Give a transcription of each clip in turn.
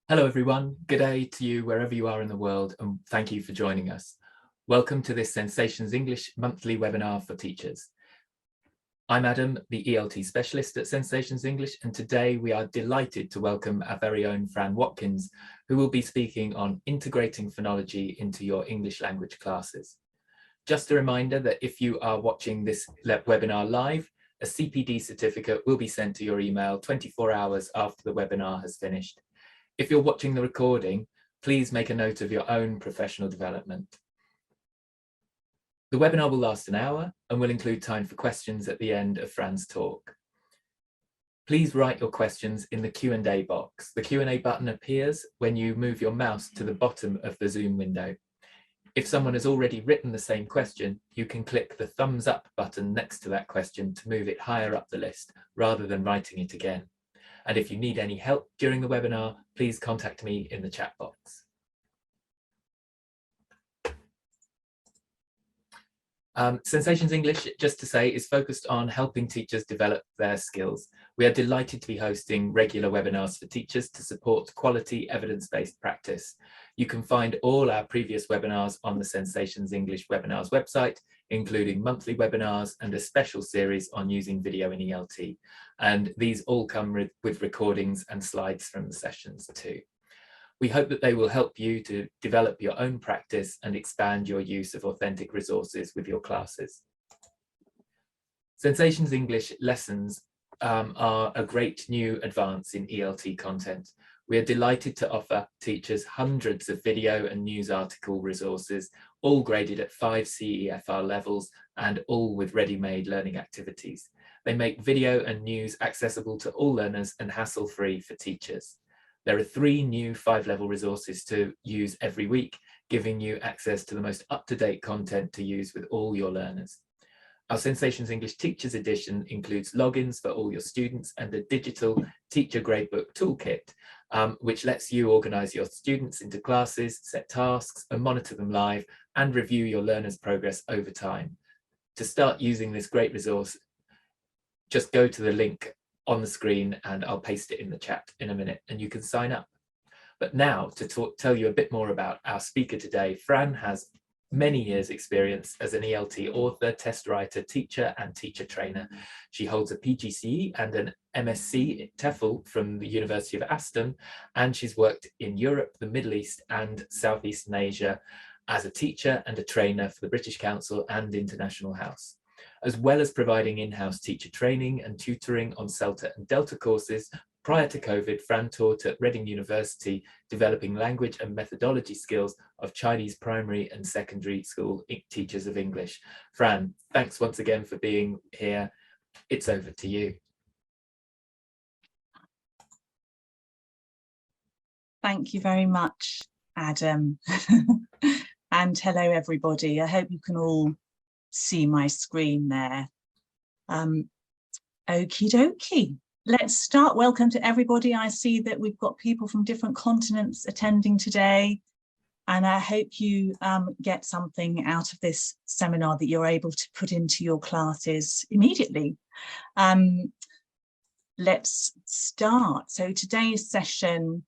Hello everyone, good day to you wherever you are in the world, and thank you for joining us. Welcome to this Sensations English monthly webinar for teachers. I'm Adam, the ELT specialist at Sensations English, and today we are delighted to welcome our very own Fran Watkins, who will be speaking on integrating phonology into your English language classes. Just a reminder that if you are watching this webinar live, a CPD certificate will be sent to your email 24 hours after the webinar has finished. If you're watching the recording, please make a note of your own professional development. The webinar will last an hour and will include time for questions at the end of Fran's talk. Please write your questions in the Q&A box. The Q&A button appears when you move your mouse to the bottom of the Zoom window. If someone has already written the same question, you can click the thumbs up button next to that question to move it higher up the list rather than writing it again. And if you need any help during the webinar, please contact me in the chat box. Sensations English, just to say, is focused on helping teachers develop their skills. We are delighted to be hosting regular webinars for teachers to support quality evidence-based practice. You can find all our previous webinars on the Sensations English webinars website, including monthly webinars and a special series on using video in ELT. And these all come with recordings and slides from the sessions too. We hope that they will help you to develop your own practice and expand your use of authentic resources with your classes. Sensations English lessons are a great new advance in ELT content. We are delighted to offer teachers hundreds of video and news article resources, all graded at 5 CEFR levels and all with ready-made learning activities. They make video and news accessible to all learners and hassle-free for teachers. There are 3 new 5-level resources to use every week, giving you access to the most up-to-date content to use with all your learners. Our Sensations English Teachers Edition includes logins for all your students and a digital teacher gradebook toolkit, which lets you organise your students into classes, set tasks and monitor them live and review your learners' progress over time. To start using this great resource, just go to the link on the screen and I'll paste it in the chat in a minute and you can sign up. But now to tell you a bit more about our speaker today, Fran has many years experience as an ELT author, test writer, teacher and teacher trainer. She holds a PGCE and an MSc TEFL from the University of Aston, and she's worked in Europe, the Middle East and Southeastern Asia as a teacher and a trainer for the British Council and International House. As well as providing in-house teacher training and tutoring on CELTA and Delta courses, prior to COVID, Fran taught at Reading University, developing language and methodology skills of Chinese primary and secondary school teachers of English. Fran, thanks once again for being here. It's over to you. Thank you very much, Adam. And hello, everybody. I hope you can all see my screen there. Okie dokie. Let's start. Welcome to everybody. I see that we've got people from different continents attending today, and I hope you get something out of this seminar that you're able to put into your classes immediately. Let's start. So today's session,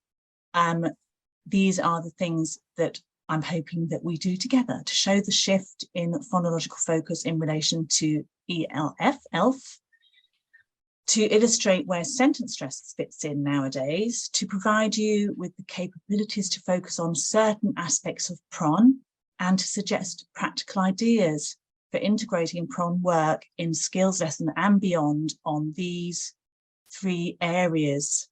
these are the things that I'm hoping that we do together to show the shift in phonological focus in relation to ELF, to illustrate where sentence stress fits in nowadays, to provide you with the capabilities to focus on certain aspects of PRON, and to suggest practical ideas for integrating PRON work in skills lesson and beyond on these 3 areas.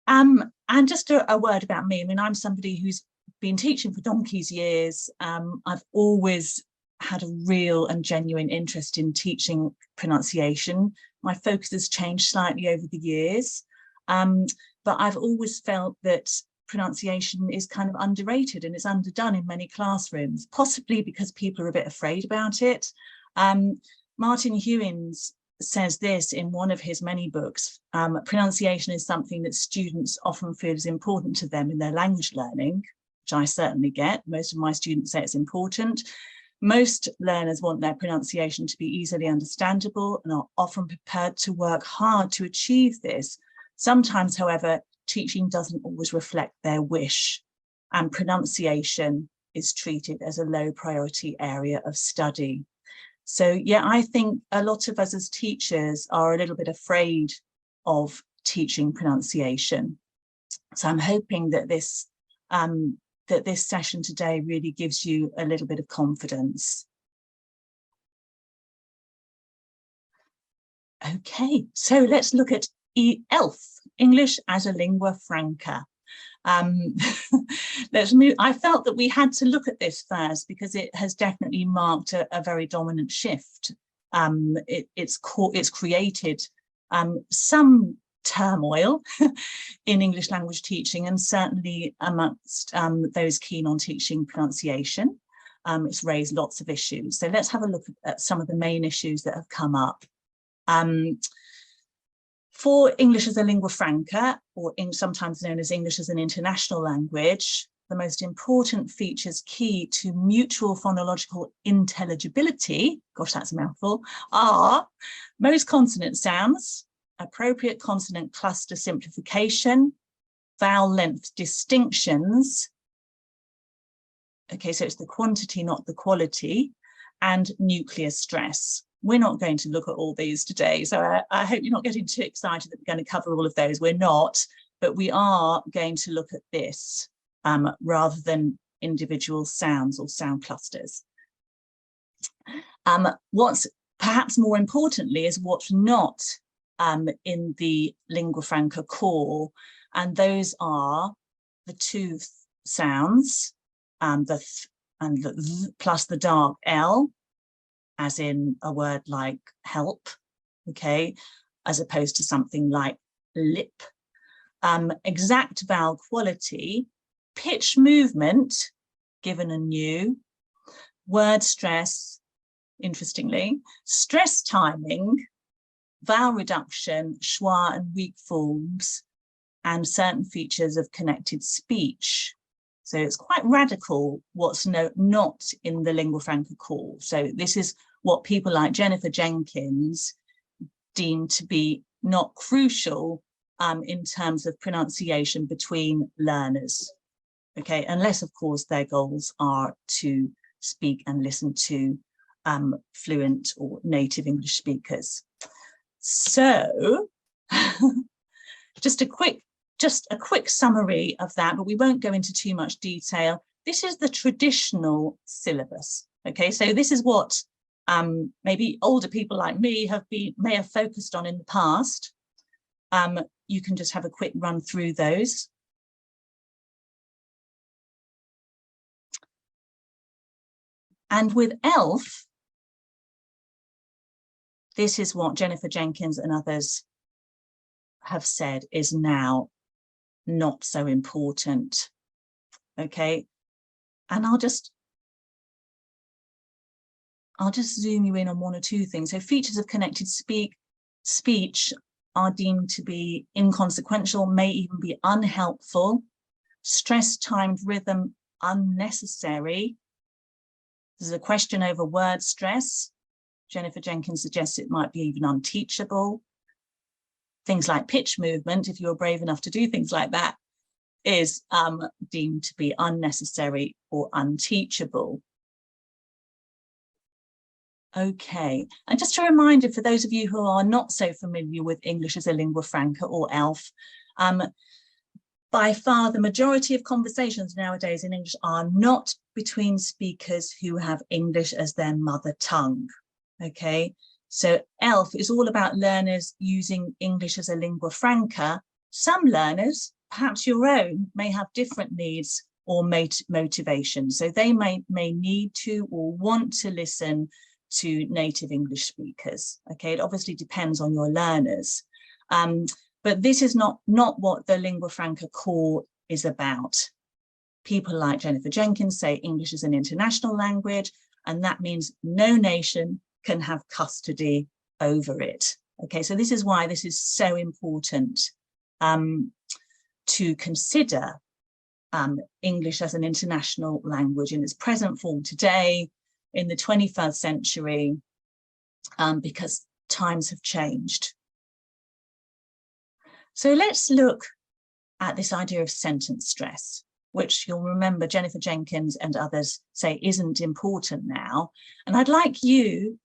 And just a word about me. I mean, I'm somebody who's been teaching for donkey's years. I've always had a real and genuine interest in teaching pronunciation. My focus has changed slightly over the years, but I've always felt that pronunciation is kind of underrated and it's underdone in many classrooms, possibly because people are a bit afraid about it. Martin Hewins says this in one of his many books: pronunciation is something that students often feel is important to them in their language learning, which I certainly get. Most of my students say it's important, Most learners want their pronunciation to be easily understandable and are often prepared to work hard to achieve this. Sometimes, however, teaching doesn't always reflect their wish, and pronunciation is treated as a low priority area of study. So yeah, I think a lot of us as teachers are a little bit afraid of teaching pronunciation. So I'm hoping that this session today really gives you a little bit of confidence. Okay, so let's look at ELF, English as a lingua franca. Let's move. I felt that we had to look at this first because it has definitely marked a very dominant shift. It's created some turmoil in English language teaching, and certainly amongst those keen on teaching pronunciation. It's raised lots of issues. So let's have a look at some of the main issues that have come up. For English as a lingua franca, or sometimes known as English as an international language, the most important features key to mutual phonological intelligibility, gosh, that's a mouthful, are most consonant sounds, appropriate consonant cluster simplification, vowel length distinctions. Okay, so it's the quantity, not the quality, and nuclear stress. We're not going to look at all these today, so I hope you're not getting too excited that we're going to cover all of those. We're not, but we are going to look at this rather than individual sounds or sound clusters. What's perhaps more importantly is what's not in the lingua franca core, and those are the two sounds, the th and the th plus the dark L, as in a word like help, okay, as opposed to something like lip. Exact vowel quality, pitch movement, given and new, word stress, interestingly, stress timing, vowel reduction, schwa and weak forms, and certain features of connected speech. So it's quite radical what's not in the lingua franca core. So this is what people like Jennifer Jenkins deem to be not crucial in terms of pronunciation between learners. Okay, unless of course their goals are to speak and listen to fluent or native English speakers. So just a quick summary of that, but we won't go into too much detail. This is the traditional syllabus. Okay, so this is what maybe older people like me may have focused on in the past. You can just have a quick run through those. And with ELF, this is what Jennifer Jenkins and others have said is now not so important. Okay, and I'll just zoom you in on one or two things. So features of connected speech are deemed to be inconsequential, may even be unhelpful. Stress-timed rhythm unnecessary. There's a question over word stress. Jennifer Jenkins suggests it might be even unteachable. Things like pitch movement, if you're brave enough to do things like that, is deemed to be unnecessary or unteachable. Okay, and just a reminder for those of you who are not so familiar with English as a lingua franca or ELF, by far the majority of conversations nowadays in English are not between speakers who have English as their mother tongue. Okay, so ELF is all about learners using English as a lingua franca. Some learners, perhaps your own, may have different needs or motivations. So they may need to or want to listen to native English speakers. Okay, it obviously depends on your learners. But this is not what the lingua franca core is about. People like Jennifer Jenkins say English is an international language, and that means no nation can have custody over it. Okay, so this is why this is so important to consider English as an international language in its present form today, in the 21st century because times have changed. So let's look at this idea of sentence stress, which you'll remember Jennifer Jenkins and others say isn't important now. And I'd like you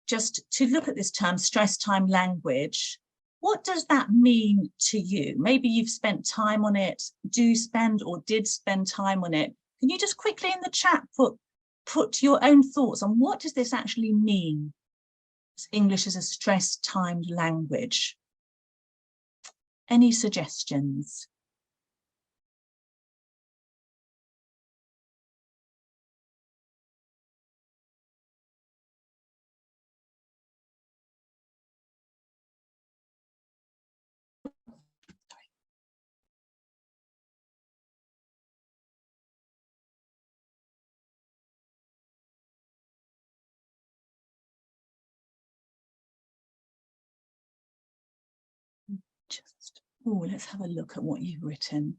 just to look at this term, stress time language. What does that mean to you? Maybe you've spent time on it, do spend or did spend time on it. Can you just quickly in the chat put your own thoughts on what does this actually mean? English is a stress-timed language. Any suggestions? Oh, let's have a look at what you've written.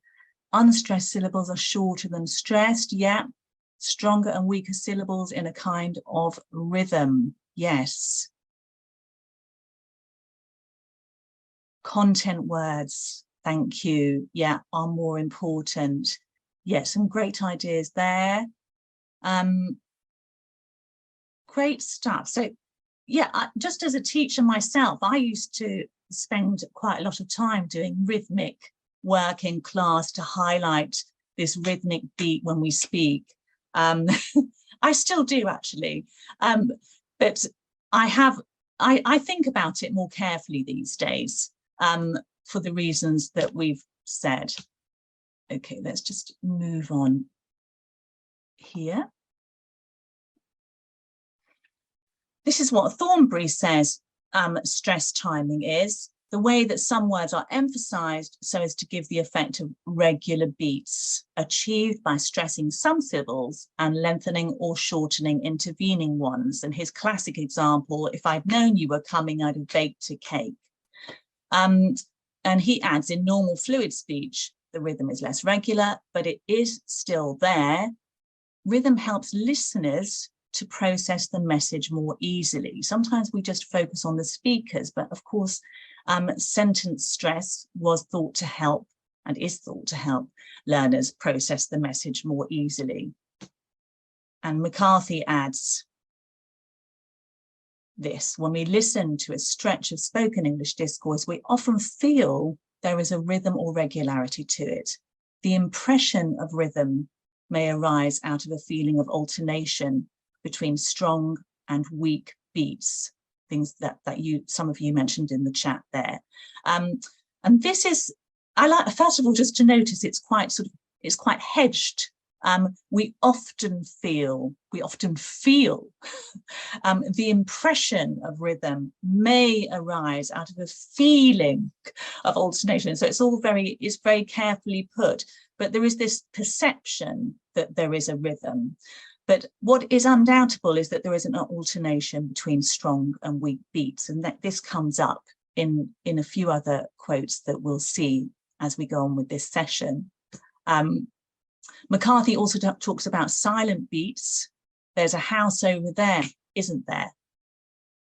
Unstressed syllables are shorter than stressed. Yeah. Stronger and weaker syllables in a kind of rhythm. Yes. Content words, thank you. Yeah, are more important. Yeah, some great ideas there. Great stuff. So yeah, just as a teacher myself, I used to spend quite a lot of time doing rhythmic work in class to highlight this rhythmic beat when we speak. I still do actually, but I think about it more carefully these days for the reasons that we've said. Okay, let's just move on here. This is what Thornbury says stress timing is: the way that some words are emphasized so as to give the effect of regular beats, achieved by stressing some syllables and lengthening or shortening intervening ones. And his classic example, if I'd known you were coming, I'd have baked a cake. And he adds, in normal fluid speech, the rhythm is less regular, but it is still there. Rhythm helps listeners to process the message more easily. Sometimes we just focus on the speakers, but of course, sentence stress was thought to help and is thought to help learners process the message more easily. And McCarthy adds this: when we listen to a stretch of spoken English discourse, we often feel there is a rhythm or regularity to it. The impression of rhythm may arise out of a feeling of alternation between strong and weak beats, things that some of you mentioned in the chat there. And this is, I like, first of all, just to notice it's quite hedged. We often feel the impression of rhythm may arise out of a feeling of alternation. So it's very carefully put, but there is this perception that there is a rhythm. But what is undoubtable is that there is an alternation between strong and weak beats, and that this comes up in a few other quotes that we'll see as we go on with this session. McCarthy also talks about silent beats. There's a house over there, isn't there,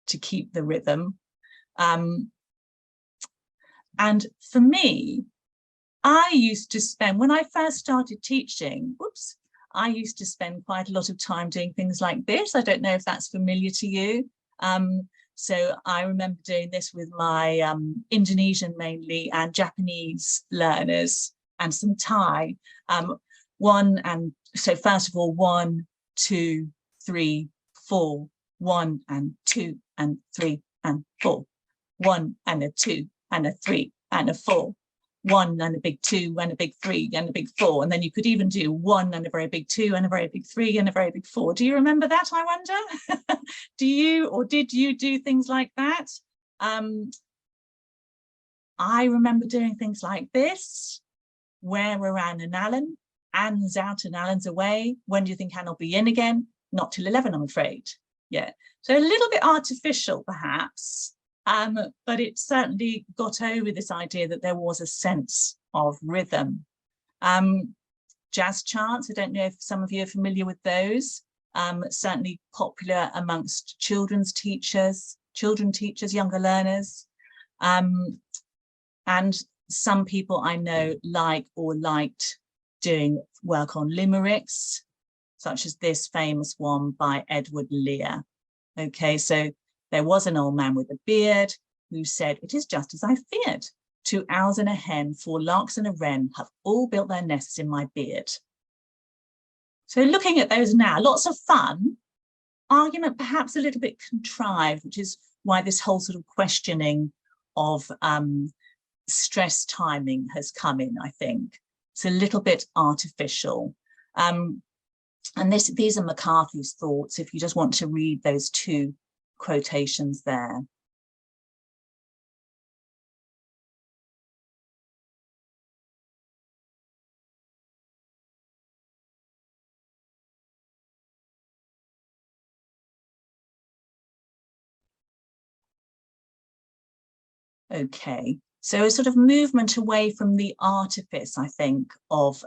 to keep the rhythm. And for me, I used to spend, when I first started teaching, I used to spend quite a lot of time doing things like this. I don't know if that's familiar to you. So I remember doing this with my Indonesian mainly and Japanese learners and some Thai. So first of all, 1, 2, 3, 4, 1 and 2 and 3 and 4, 1 and a 2 and a 3 and a 4. 1 and a big 2 and a big 3 and a big 4, and then you could even do 1 and a very big 2 and a very big 3 and a very big 4. Do you remember that, I wonder? Do you, or did you do things like that? I remember doing things like this: where are Anne and Alan? Anne's out and Alan's away. When do you think Anne will be in again? Not till 11, I'm afraid. Yeah, so a little bit artificial perhaps. But it certainly got over this idea that there was a sense of rhythm. Jazz chants, I don't know if some of you are familiar with those. certainly popular amongst children teachers, younger learners. And some people I know like or liked doing work on limericks, such as this famous one by Edward Lear. Okay, so there was an old man with a beard who said, "It is just as I feared. 2 owls and a hen, 4 larks and a wren have all built their nests in my beard." So looking at those now, lots of fun, argument perhaps a little bit contrived, which is why this whole sort of questioning of stress timing has come in, I think. It's a little bit artificial. And these are McCarthy's thoughts, if you just want to read those 2 quotations there. Okay, so a sort of movement away from the artifice, I think, of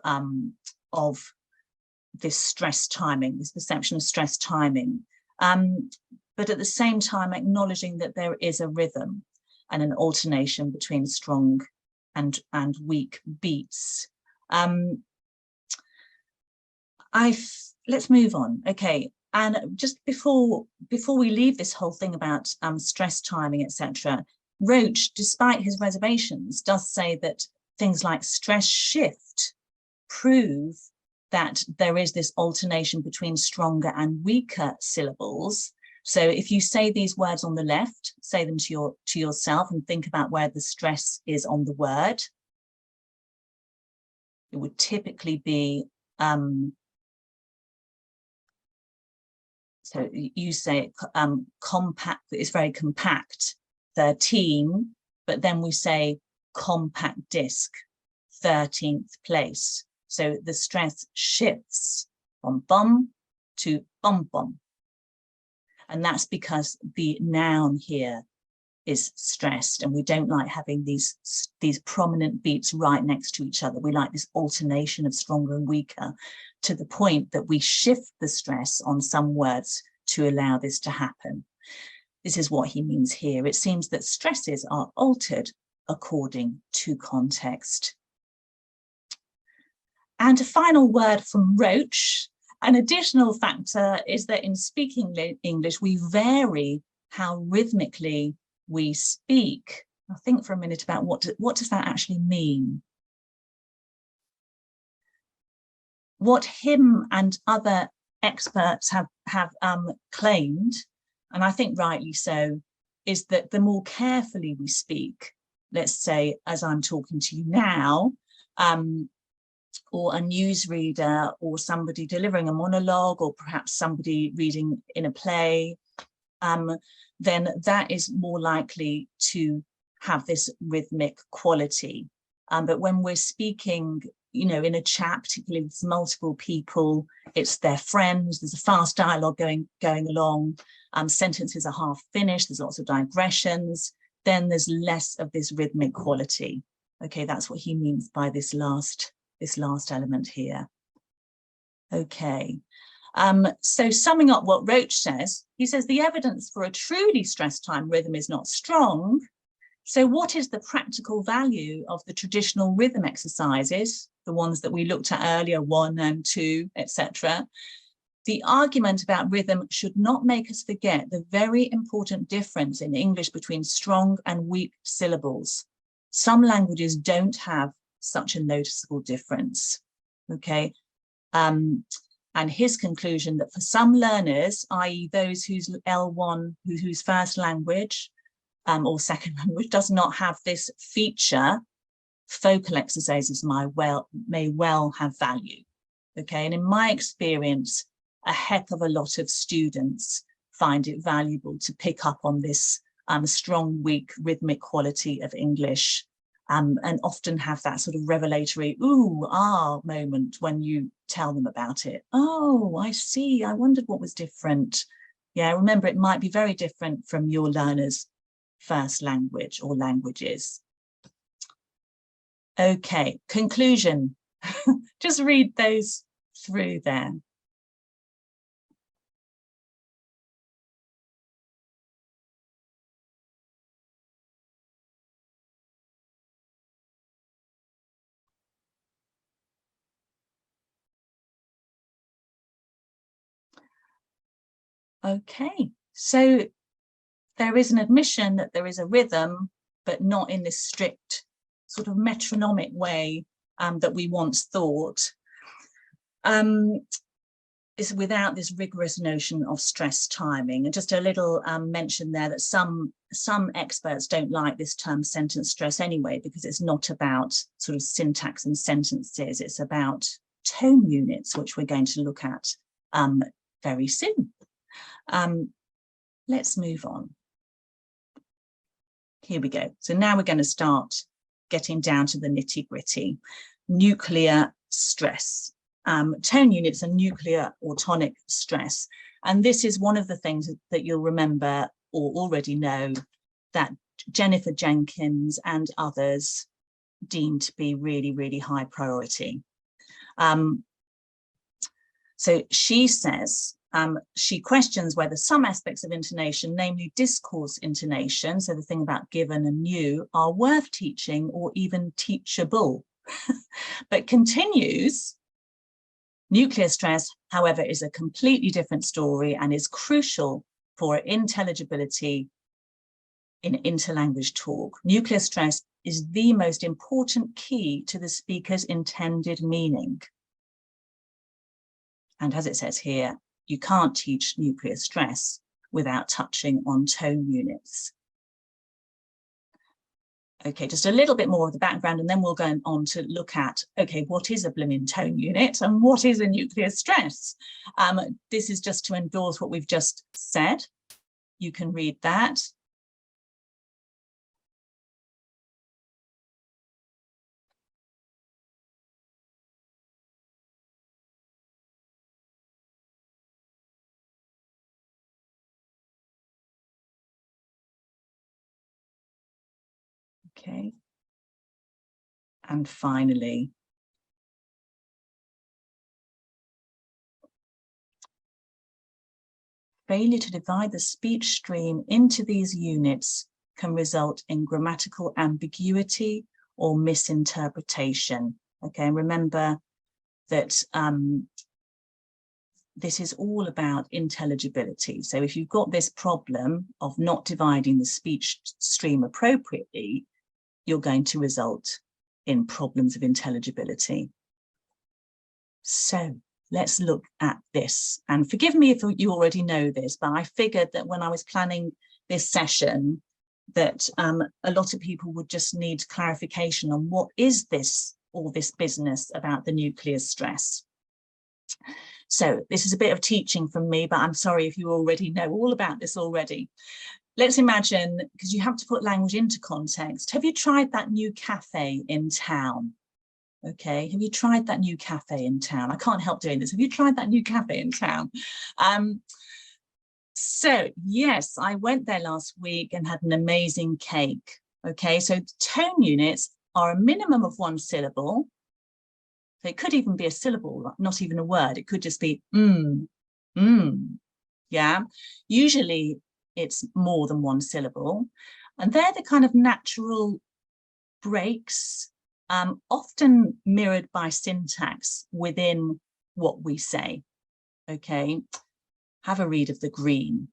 this stress timing, this perception of stress timing, but at the same time acknowledging that there is a rhythm and an alternation between strong and weak beats. Let's move on. Okay, and just before we leave this whole thing about stress timing, etc., Roach, despite his reservations, does say that things like stress shift prove that there is this alternation between stronger and weaker syllables. So if you say these words on the left, say them to yourself and think about where the stress is on the word. It would typically be, so you say compact, it's very compact, 13, but then we say compact disc, 13th place. So the stress shifts from bum to bum bum. And that's because the noun here is stressed, and we don't like having these prominent beats right next to each other. We like this alternation of stronger and weaker, to the point that we shift the stress on some words to allow this to happen. This is what he means here. It seems that stresses are altered according to context. And a final word from Roach. An additional factor is that in speaking English, we vary how rhythmically we speak. I'll think for a minute about what does that actually mean? What him and other experts have claimed, and I think rightly so, is that the more carefully we speak, let's say, as I'm talking to you now, or a newsreader, or somebody delivering a monologue, or perhaps somebody reading in a play, then that is more likely to have this rhythmic quality. But when we're speaking, you know, in a chat, particularly with multiple people, it's their friends, there's a fast dialogue going along, sentences are half finished, there's lots of digressions, then there's less of this rhythmic quality. Okay, that's what he means by this last element here. Okay, so summing up what Roach says, he says the evidence for a truly stress time rhythm is not strong. So what is the practical value of the traditional rhythm exercises, the ones that we looked at earlier, 1 and 2, etc.? The argument about rhythm should not make us forget the very important difference in English between strong and weak syllables. Some languages don't have such a noticeable difference, okay? And his conclusion that for some learners, i.e. those whose L1, whose first language or second language does not have this feature, focal exercises may well have value, okay? And in my experience, a heck of a lot of students find it valuable to pick up on this strong, weak, rhythmic quality of English, and often have that sort of revelatory, ooh, ah moment when you tell them about it. Oh, I see, I wondered what was different. Yeah, remember, it might be very different from your learner's first language or languages. Okay, conclusion. Just read those through there. Okay, so there is an admission that there is a rhythm, but not in this strict sort of metronomic way that we once thought. Is without this rigorous notion of stress timing. And just a little mention there that some experts don't like this term sentence stress anyway, because it's not about sort of syntax and sentences, it's about tone units, which we're going to look at very soon. Let's move on. Here we go. So now we're going to start getting down to the nitty-gritty. Nuclear stress. Tone units and nuclear or tonic stress. And this is one of the things that you'll remember or already know that Jennifer Jenkins and others deemed to be really, really high priority. So she says, she questions whether some aspects of intonation, namely discourse intonation, so the thing about given and new, are worth teaching or even teachable. But continues, nuclear stress, however, is a completely different story and is crucial for intelligibility in interlanguage talk. Nuclear stress is the most important key to the speaker's intended meaning. And as it says here, you can't teach nuclear stress without touching on tone units. Okay, just a little bit more of the background, and then we'll go on to look at, okay, what is a blooming tone unit and what is a nuclear stress? This is just to endorse what we've just said. You can read that. Okay. And finally, failure to divide the speech stream into these units can result in grammatical ambiguity or misinterpretation. Okay, and remember that this is all about intelligibility. So if you've got this problem of not dividing the speech stream appropriately, you're going to result in problems of intelligibility. So let's look at this. And forgive me if you already know this, but I figured that when I was planning this session, that a lot of people would just need clarification on what is this, all this business about the nuclear stress. So this is a bit of teaching from me, but I'm sorry if you already know all about this already. Let's imagine, because you have to put language into context. Have you tried that new cafe in town? Okay, have you tried that new cafe in town? I can't help doing this. Have you tried that new cafe in town? So yes, I went there last week and had an amazing cake. Okay, so tone units are a minimum of one syllable. So it could even be a syllable, not even a word. It could just be yeah. Usually it's more than one syllable. And they're the kind of natural breaks, often mirrored by syntax within what we say. Okay, have a read of the green.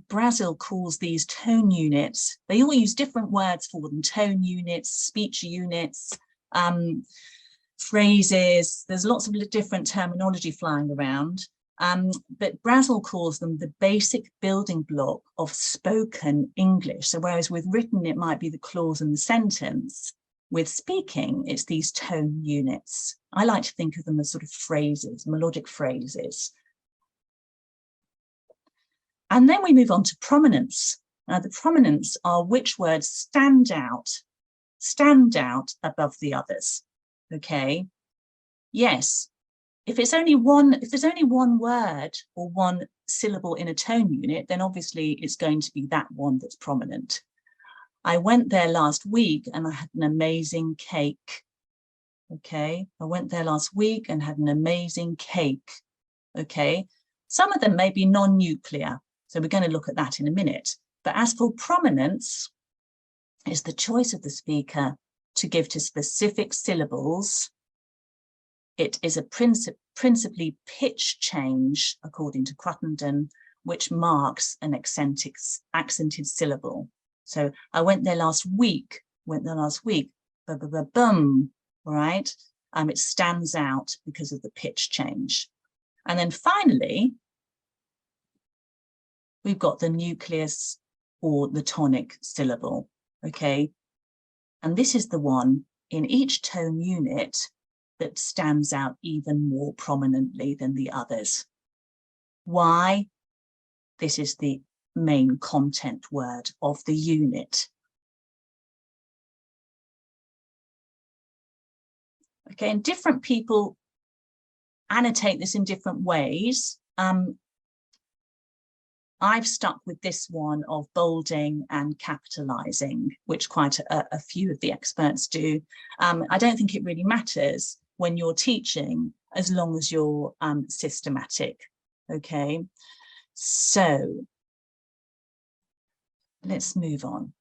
Brazil calls these tone units, they all use different words for them, tone units, speech units, phrases, there's lots of different terminology flying around, but Brazil calls them the basic building block of spoken English. So whereas with written, it might be the clause and the sentence, with speaking, it's these tone units. I like to think of them as sort of phrases, melodic phrases. And then we move on to prominence. Now, the prominence are which words stand out above the others. Okay. Yes. If there's only one word or one syllable in a tone unit, then obviously it's going to be that one that's prominent. I went there last week and I had an amazing cake. Okay. I went there last week and had an amazing cake. Okay. Some of them may be non-nuclear. So we're going to look at that in a minute. But as for prominence, it's the choice of the speaker to give to specific syllables It is a principally pitch change, according to Cruttenden, which marks an accented syllable. So I went there last week, bum, all right? It stands out because of the pitch change. And then finally, we've got the nucleus or the tonic syllable, okay? And this is the one in each tone unit that stands out even more prominently than the others. Why? This is the main content word of the unit. Okay, and different people annotate this in different ways. I've stuck with this one of bolding and capitalizing, which quite a few of the experts do. I don't think it really matters when you're teaching, as long as you're systematic, okay? So let's move on.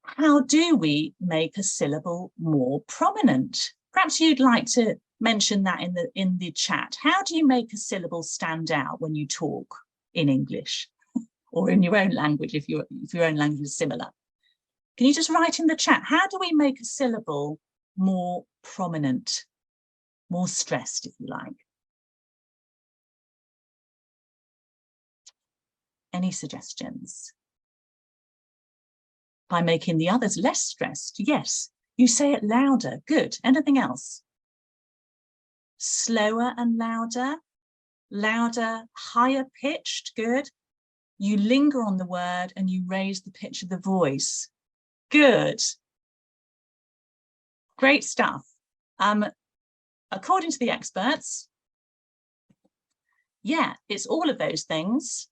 How do we make a syllable more prominent? Perhaps you'd like to mention that in the chat. How do you make a syllable stand out when you talk in English or in your own language, if your own language is similar? Can you just write in the chat, how do we make a syllable more prominent, more stressed, if you like? Any suggestions? By making the others less stressed, yes. You say it louder, good. Anything else? Slower and louder, louder, higher pitched, good. You linger on the word and you raise the pitch of the voice, good. Great stuff. According to the experts, yeah, it's all of those things.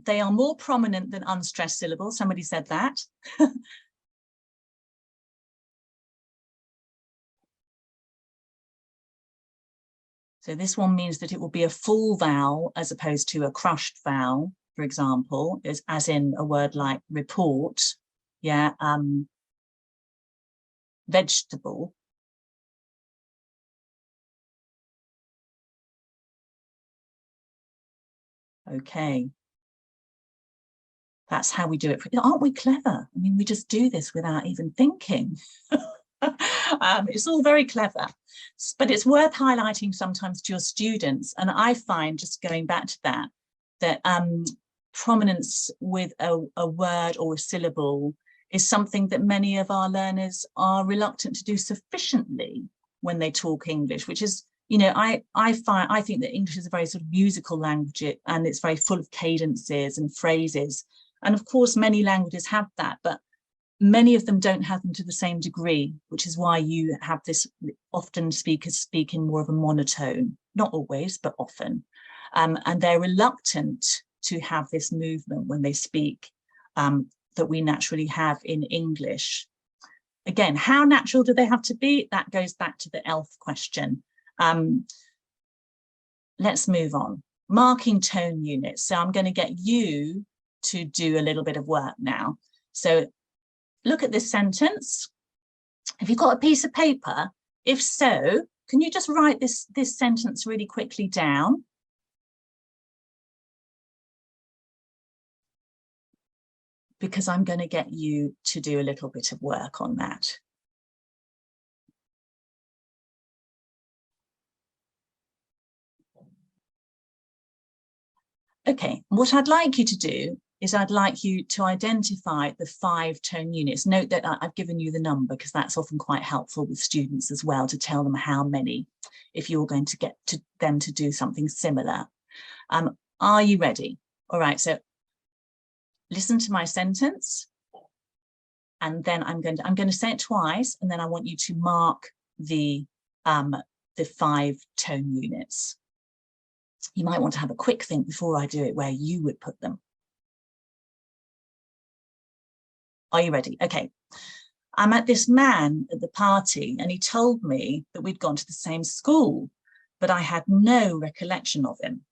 They are more prominent than unstressed syllables. Somebody said that. So this one means that it will be a full vowel as opposed to a crushed vowel, for example, as in a word like report. Yeah, vegetable. Okay. That's how we do it. Aren't we clever? I mean, we just do this without even thinking. It's all very clever, but it's worth highlighting sometimes to your students. And I find, just going back to that prominence with a word or a syllable is something that many of our learners are reluctant to do sufficiently when they talk English, which is, you know, I think that English is a very sort of musical language, and it's very full of cadences and phrases. And of course, many languages have that, but many of them don't have them to the same degree, which is why you have this, often speakers speak in more of a monotone, not always, but often. And they're reluctant to have this movement when they speak that we naturally have in English. Again, how natural do they have to be? That goes back to the ELF question. Let's move on. Marking tone units. So I'm going to get you to do a little bit of work now. So look at this sentence. Have you got a piece of paper? If so, can you just write this sentence really quickly down? Because I'm going to get you to do a little bit of work on that. Okay, what I'd like you to do is I'd like you to identify the 5 tone units. Note that I've given you the number because that's often quite helpful with students as well, to tell them how many, if you're going to get them to do something similar. Are you ready? All right, so listen to my sentence, and then I'm going to say it twice, and then I want you to mark the 5 tone units. You might want to have a quick think before I do it where you would put them. Are you ready? Okay. I met this man at the party and he told me that we'd gone to the same school, but I had no recollection of him.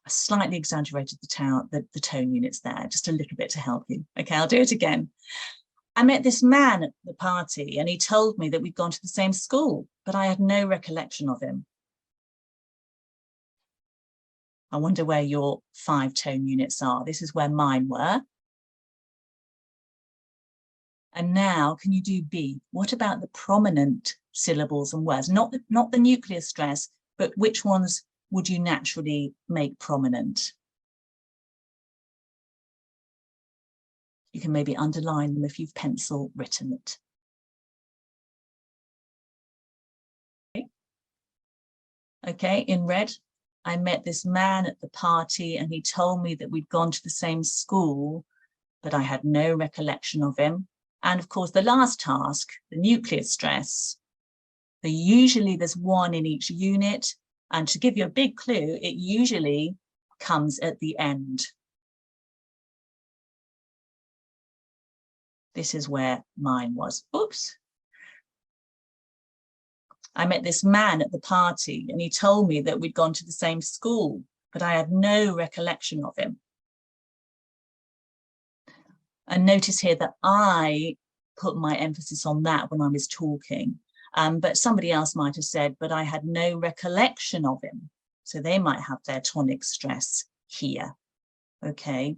I slightly exaggerated the tone units there, just a little bit to help you. Okay, I'll do it again. I met this man at the party and he told me that we'd gone to the same school, but I had no recollection of him. I wonder where your 5 tone units are. This is where mine were. And now, can you do B? What about the prominent syllables and words? Not the nuclear stress, but which ones would you naturally make prominent? You can maybe underline them if you've pencil written it. Okay, in red, I met this man at the party and he told me that we'd gone to the same school, but I had no recollection of him. And of course, the last task, the nuclear stress, there's 1 in each unit. And to give you a big clue, it usually comes at the end. This is where mine was. Oops. I met this man at the party and he told me that we'd gone to the same school, but I had no recollection of him. And notice here that I put my emphasis on that when I was talking, but somebody else might have said, but I had no recollection of him. So they might have their tonic stress here. Okay.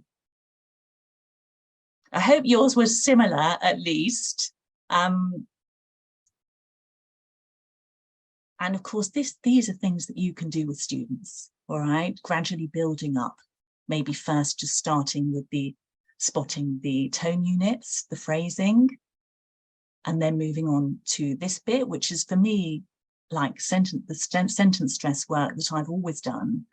I hope yours was similar at least. And of course, these are things that you can do with students, all right? Gradually building up, maybe first just starting with spotting the tone units, the phrasing, and then moving on to this bit, which is for me, like sentence stress work that I've always done,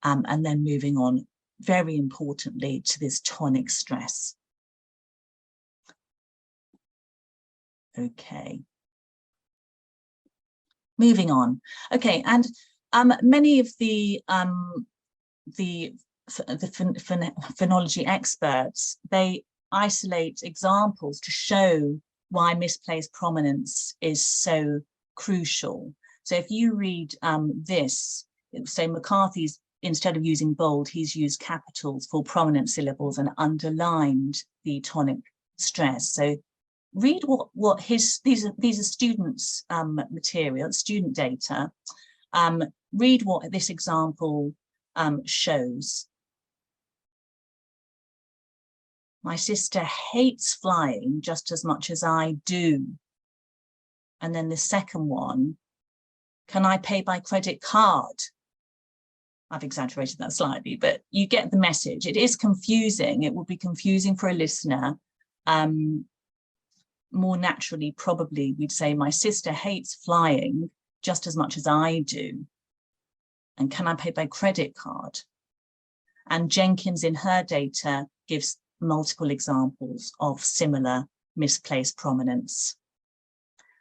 and then moving on, very importantly, to this tonic stress. Okay. Moving on. Okay, and many of the phonology experts, they isolate examples to show why misplaced prominence is so crucial. So if you read this, say McCarthy's, instead of using bold, he's used capitals for prominent syllables and underlined the tonic stress. So read what these are students' material, student data. Read what this example shows. My sister hates flying just as much as I do. And then the second one, can I pay by credit card? I've exaggerated that slightly, but you get the message. It is confusing. It will be confusing for a listener. More naturally, probably, we'd say, my sister hates flying just as much as I do. And can I pay by credit card? And Jenkins, in her data, gives multiple examples of similar misplaced prominence.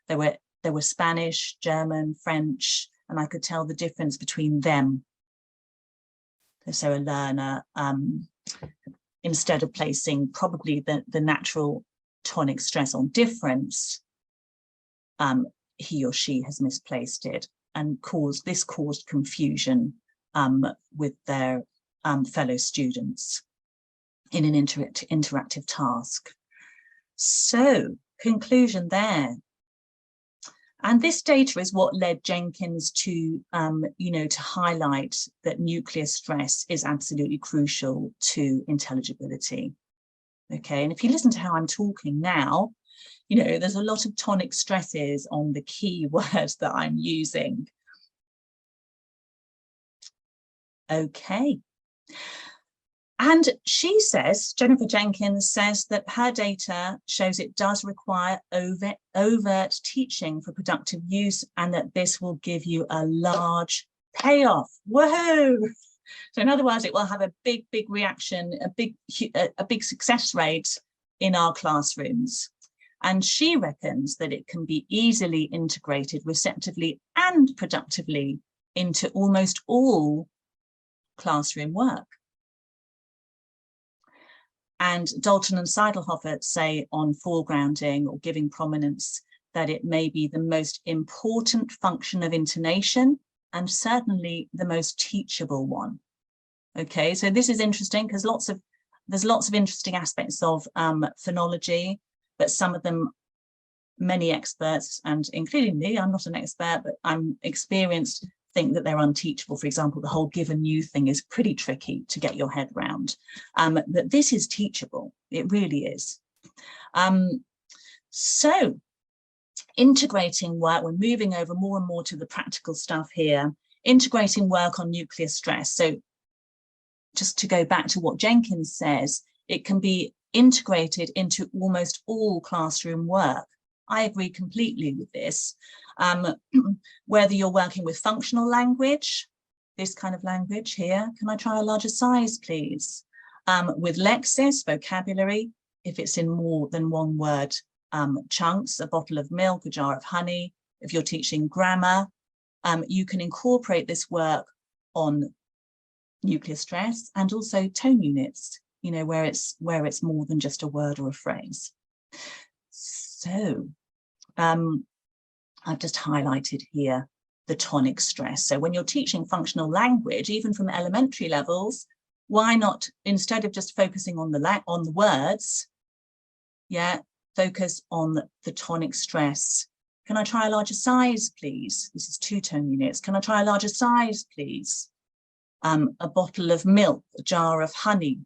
There were Spanish, German, French, and I could tell the difference between them. So a learner, instead of placing probably the natural tonic stress on difference, he or she has misplaced it and caused confusion with their fellow students in an interactive task. So, conclusion there. And this data is what led Jenkins to, to highlight that nuclear stress is absolutely crucial to intelligibility. Okay, and if you listen to how I'm talking now, there's a lot of tonic stresses on the key words that I'm using. Okay. And she says, Jennifer Jenkins says that her data shows it does require overt teaching for productive use and that this will give you a large payoff. Whoa! So in other words, it will have a big reaction, a big success rate in our classrooms. And she reckons that it can be easily integrated receptively and productively into almost all classroom work. And Dalton and Seidelhofer say on foregrounding or giving prominence that it may be the most important function of intonation and certainly the most teachable one. Okay, so this is interesting because there's lots of interesting aspects of phonology. but some of them, many experts, and including me, I'm not an expert, but I'm experienced, think that they're unteachable. For example, the whole give a new thing is pretty tricky to get your head around. But this is teachable. It really is. So integrating work, we're moving over more and more to the practical stuff here. Integrating work on nuclear stress. So just to go back to what Jenkins says, it can be integrated into almost all classroom work. I agree completely with this. Whether you're working with functional language, this kind of language here, can I try a larger size, please? With lexis, vocabulary, if it's in more than one word chunks, a bottle of milk, a jar of honey. If you're teaching grammar, you can incorporate this work on nuclear stress and also tone units, you know, where it's more than just a word or a phrase. So I've just highlighted here the tonic stress. So when you're teaching functional language, even from elementary levels, why not, instead of just focusing on the words, yeah, focus on the tonic stress. Can I try a larger size, please? This is 2 tone units. Can I try a larger size, please? A bottle of milk, a jar of honey,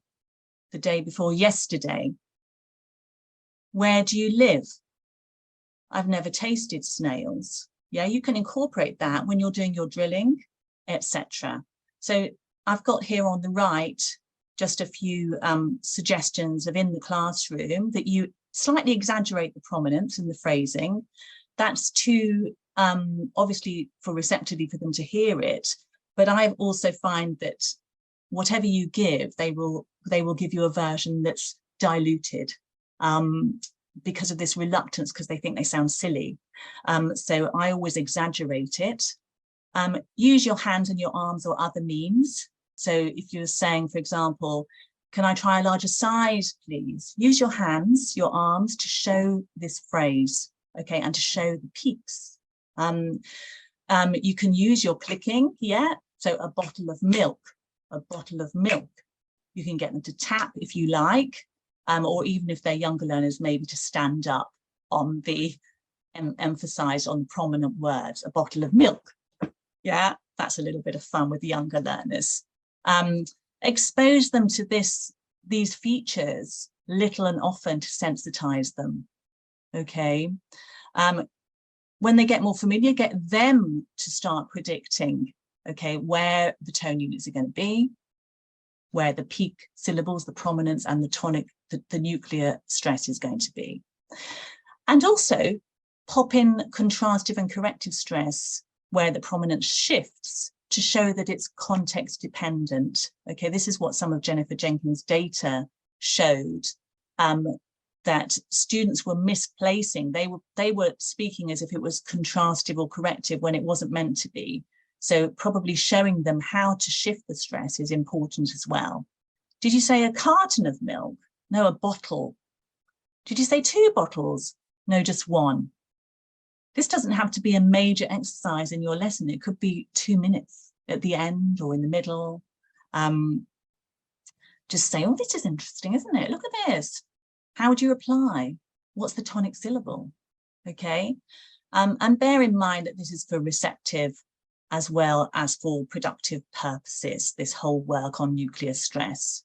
the day before yesterday. Where do you live? I've never tasted snails. Yeah, you can incorporate that when you're doing your drilling, etc. So I've got here on the right just a few suggestions of in the classroom that you slightly exaggerate the prominence and the phrasing. That's to obviously for receptively for them to hear it. But I also find that whatever you give, they will give you a version that's diluted. Because of this reluctance, because they think they sound silly. So I always exaggerate it. Use your hands and your arms or other means. So if you're saying, for example, can I try a larger size, please? Use your hands, your arms to show this phrase, okay, and to show the peaks. You can use your clicking, yeah. So a bottle of milk, a bottle of milk. You can get them to tap if you like. Or even if they're younger learners, maybe to stand up on the, emphasize on prominent words, a bottle of milk. Yeah, that's a little bit of fun with the younger learners. Expose them to these features little and often to sensitize them, okay? When they get more familiar, get them to start predicting, okay, where the tone units are going to be, where the peak syllables, the prominence and the tonic, the nuclear stress is going to be. And also pop in contrastive and corrective stress where the prominence shifts to show that it's context dependent. Okay, this is what some of Jennifer Jenkins' data showed, that students were misplacing. They were speaking as if it was contrastive or corrective when it wasn't meant to be. So probably showing them how to shift the stress is important as well. Did you say a carton of milk? No, a bottle. Did you say 2 bottles? No, just 1. This doesn't have to be a major exercise in your lesson. It could be 2 minutes at the end or in the middle. Just say, oh, this is interesting, isn't it? Look at this. How would you apply? What's the tonic syllable? Okay. And bear in mind that this is for receptive as well as for productive purposes, this whole work on nuclear stress.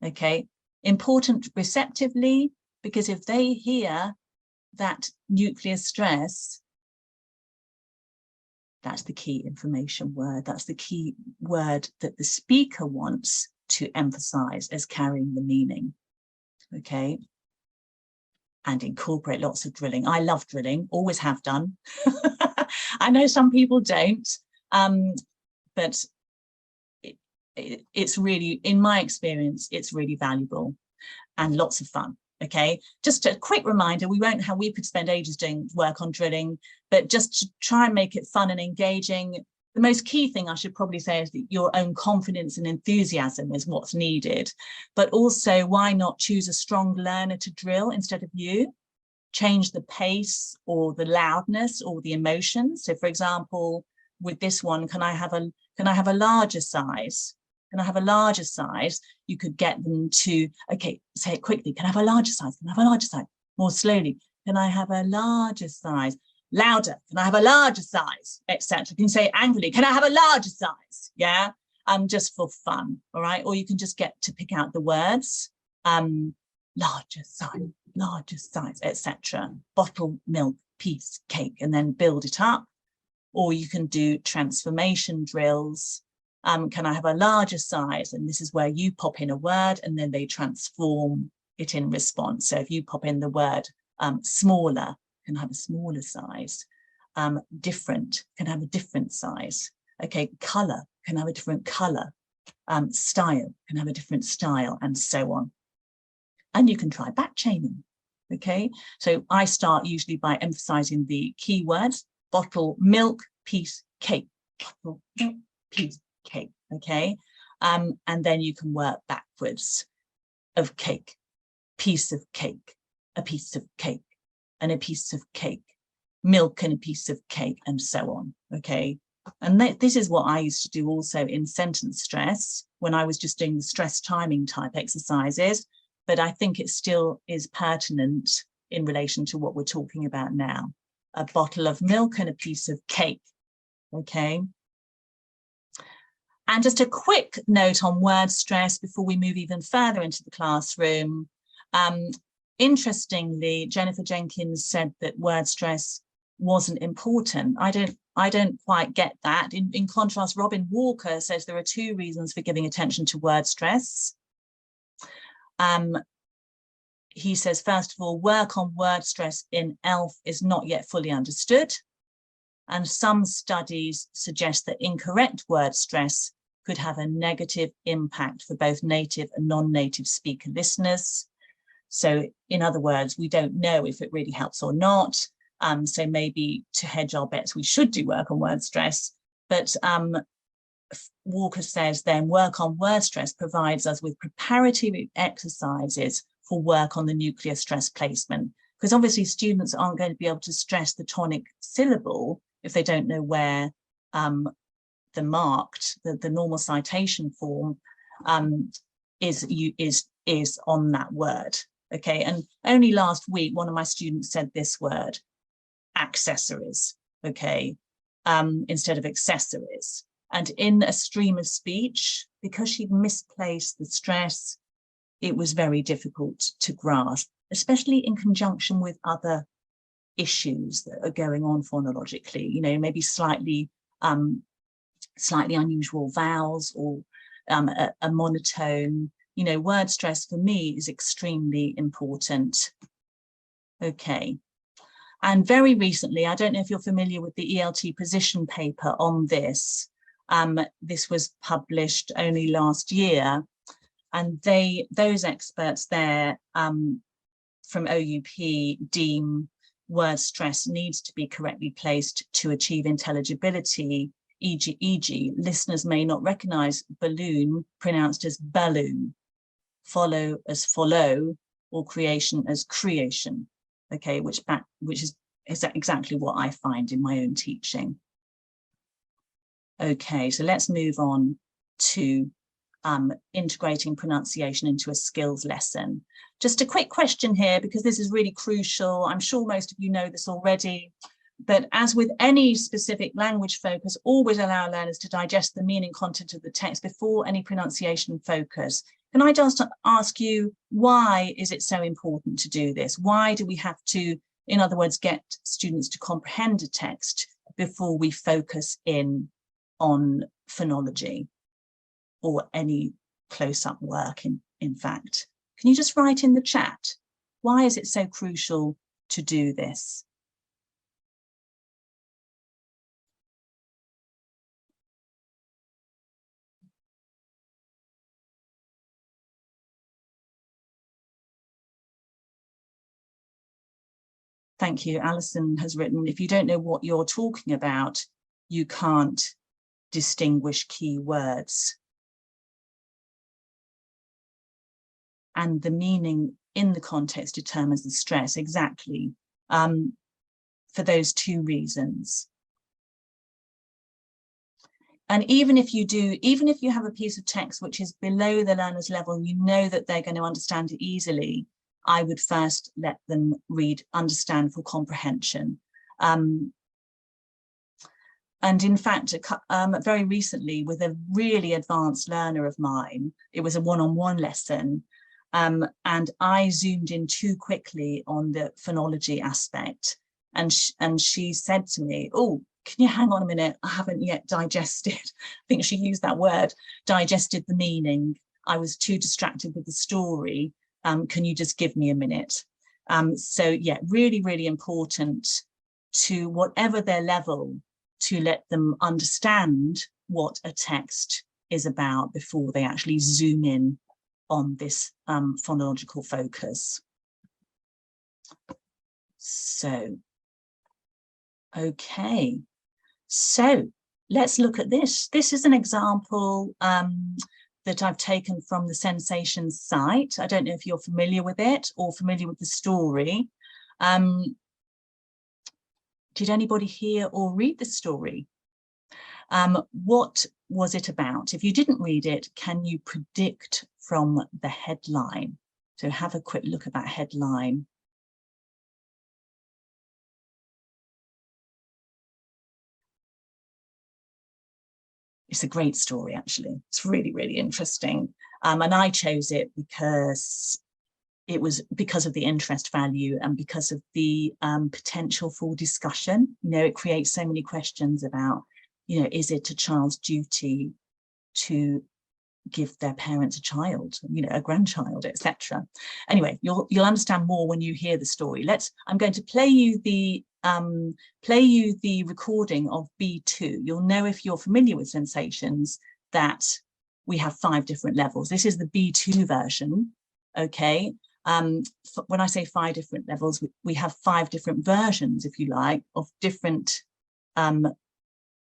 Okay. Important receptively, because if they hear that nuclear stress, that's the key information word. That's the key word that the speaker wants to emphasize as carrying the meaning. Okay. And incorporate lots of drilling. I love drilling, always have done. I know some people don't, but it's really, in my experience, it's really valuable and lots of fun. Okay, just a quick reminder, we could spend ages doing work on drilling, but just to try and make it fun and engaging, the most key thing I should probably say is that your own confidence and enthusiasm is what's needed. But also, why not choose a strong learner to drill instead of you? Change the pace or the loudness or the emotion. So for example, with this one, can I have a larger size? Can I have a larger size? You could get them to, okay, say it quickly. Can I have a larger size? Can I have a larger size? More slowly. Can I have a larger size? Louder. Can I have a larger size? Etc. Can you say angrily? Can I have a larger size? Yeah. Just for fun. All right. Or you can just get to pick out the words. Larger size, etc. Bottle, milk, piece, cake, and then build it up. Or you can do transformation drills. Can I have a larger size? And this is where you pop in a word and then they transform it in response. So if you pop in the word smaller, can I have a smaller size? Different, can I have a different size? Okay, color, can I have a different color? Style, can I have a different style, and so on. And you can try back chaining. Okay, so I start usually by emphasizing the keywords: bottle, milk, piece, cake. Bottle, milk, piece, cake. Okay, and then you can work backwards of cake, piece of cake, a piece of cake, and a piece of cake, milk and a piece of cake, and so on. Okay, and this is what I used to do also in sentence stress when I was just doing the stress timing type exercises. But I think it still is pertinent in relation to what we're talking about now. A bottle of milk and a piece of cake, okay? And just a quick note on word stress before we move even further into the classroom. Interestingly, Jennifer Jenkins said that word stress wasn't important. I don't quite get that. In contrast, Robin Walker says there are 2 reasons for giving attention to word stress. He says, first of all, work on word stress in ELF is not yet fully understood. And some studies suggest that incorrect word stress could have a negative impact for both native and non-native speaker listeners. So in other words, we don't know if it really helps or not. So maybe to hedge our bets, we should do work on word stress. But Walker says then work on word stress provides us with preparatory exercises for work on the nuclear stress placement, because obviously students aren't going to be able to stress the tonic syllable if they don't know where the marked, the normal citation form is on that word. Okay, and only last week one of my students said this word, accessories, okay, instead of accessories. And in a stream of speech, because she'd misplaced the stress, it was very difficult to grasp, especially in conjunction with other issues that are going on phonologically, you know, maybe slightly unusual vowels or a monotone. You know, word stress for me is extremely important. Okay. And very recently, I don't know if you're familiar with the ELT position paper on this. This was published only last year, and those experts there from OUP deem word stress needs to be correctly placed to achieve intelligibility, e.g., listeners may not recognize balloon pronounced as balloon, follow as follow, or creation as creation. Okay, which is exactly what I find in my own teaching. Okay, so let's move on to integrating pronunciation into a skills lesson. Just a quick question here, because this is really crucial. I'm sure most of you know this already, but as with any specific language focus, always allow learners to digest the meaning content of the text before any pronunciation focus. Can I just ask you, why is it so important to do this? Why do we have to, in other words, get students to comprehend a text before we focus in on phonology or any close-up work, in fact? Can you just write in the chat, why is it so crucial to do this? Thank you. Alison has written, if you don't know what you're talking about, you can't distinguish key words. And the meaning in the context determines the stress, exactly, for those 2 reasons. And even if you have a piece of text which is below the learner's level, you know that they're going to understand it easily, I would first let them read Understand for Comprehension. And in fact, very recently, with a really advanced learner of mine, it was a one-on-one lesson, and I zoomed in too quickly on the phonology aspect. And she said to me, "Oh, can you hang on a minute? I haven't yet digested," I think she used that word, digested the meaning. I was too distracted with the story. Can you just give me a minute? So yeah, really, really important to whatever their level, to let them understand what a text is about before they actually zoom in on this phonological focus. So, okay, so let's look at this. This is an example that I've taken from the Sensations site. I don't know if you're familiar with it or familiar with the story. Did anybody hear or read the story? What was it about? If you didn't read it, can you predict from the headline? So have a quick look at that headline. It's a great story, actually. It's really, really interesting. And I chose it because it was because of the interest value and because of the potential for discussion. You know, it creates so many questions about, you know, is it a child's duty to give their parents a child, you know, a grandchild, etc. Anyway, you'll understand more when you hear the story. I'm going to play you the recording of B2. You'll know, if you're familiar with Sensations, that we have 5 different levels. This is the B2 version, okay? When I say 5 different levels, we have 5 different versions, if you like, of different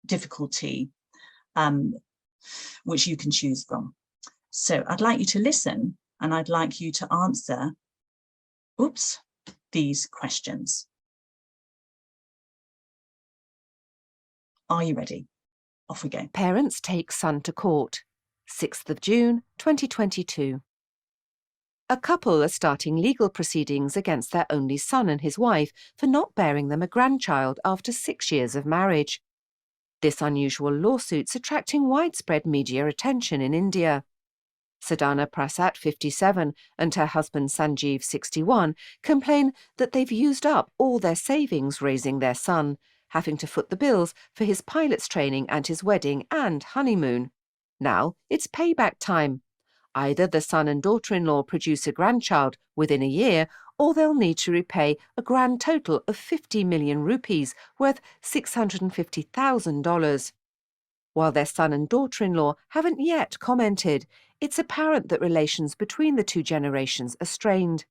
difficulty, which you can choose from. So I'd like you to listen, and I'd like you to answer, these questions. Are you ready? Off we go. Parents take son to court. 6th of June, 2022. A couple are starting legal proceedings against their only son and his wife for not bearing them a grandchild after 6 years of marriage. This unusual lawsuit's attracting widespread media attention in India. Sadhana Prasad, 57, and her husband Sanjeev, 61, complain that they've used up all their savings raising their son, having to foot the bills for his pilot's training and his wedding and honeymoon. Now it's payback time. Either the son and daughter-in-law produce a grandchild within a year, or they'll need to repay a grand total of 50 million rupees, worth $650,000. While their son and daughter-in-law haven't yet commented, it's apparent that relations between the 2 generations are strained.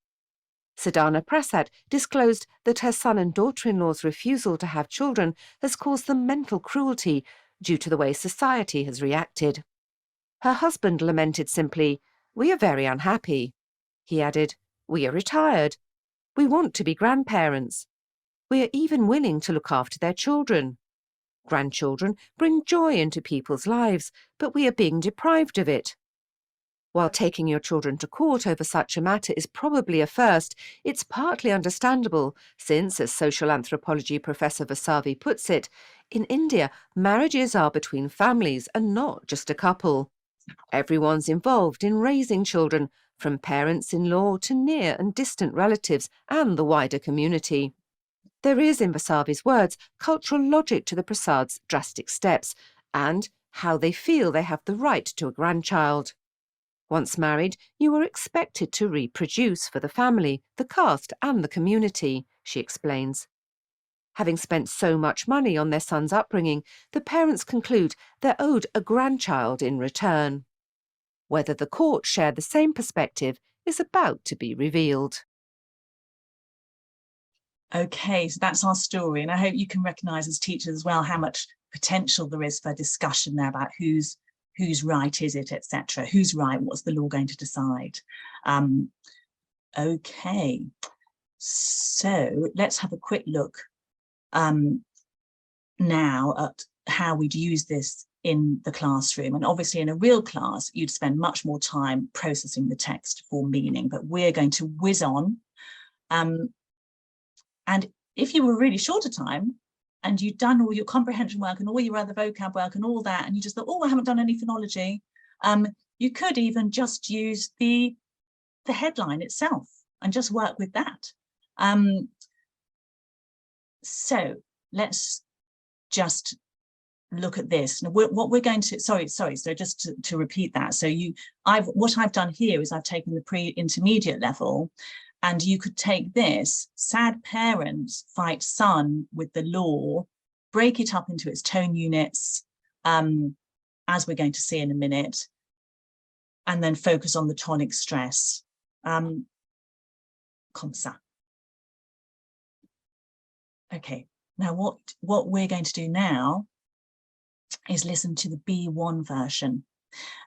Sadhana Prasad disclosed that her son and daughter-in-law's refusal to have children has caused them mental cruelty due to the way society has reacted. Her husband lamented simply, "We are very unhappy." He added, "We are retired. We want to be grandparents. We are even willing to look after their children. Grandchildren bring joy into people's lives, but we are being deprived of it." While taking your children to court over such a matter is probably a first, it's partly understandable since, as social anthropology Professor Vasavi puts it, in India, marriages are between families and not just a couple. Everyone's involved in raising children, from parents-in-law to near and distant relatives and the wider community. There is, in Vasavi's words, cultural logic to the Prasad's drastic steps and how they feel they have the right to a grandchild. Once married, you are expected to reproduce for the family, the caste and the community, she explains. Having spent so much money on their son's upbringing, the parents conclude they're owed a grandchild in return. Whether the court share the same perspective is about to be revealed. Okay, so that's our story, and I hope you can recognise as teachers as well how much potential there is for discussion there about whose right is it, etc. Who's right? What's the law going to decide? Okay, so let's have a quick look now at how we'd use this in the classroom. And obviously in a real class, you'd spend much more time processing the text for meaning, but we're going to whiz on. And if you were really short of time and you'd done all your comprehension work and all your other vocab work and all that, and you just thought, oh, I haven't done any phonology, you could even just use the headline itself and just work with that. So let's just look at this. Now, what we're going to, sorry, so just to repeat that. So what I've done here is I've taken the pre-intermediate level, and you could take this, sad parents fight son with the law, break it up into its tone units, as we're going to see in a minute, and then focus on the tonic stress. Comme ça. Okay, now what we're going to do now is listen to the B1 version.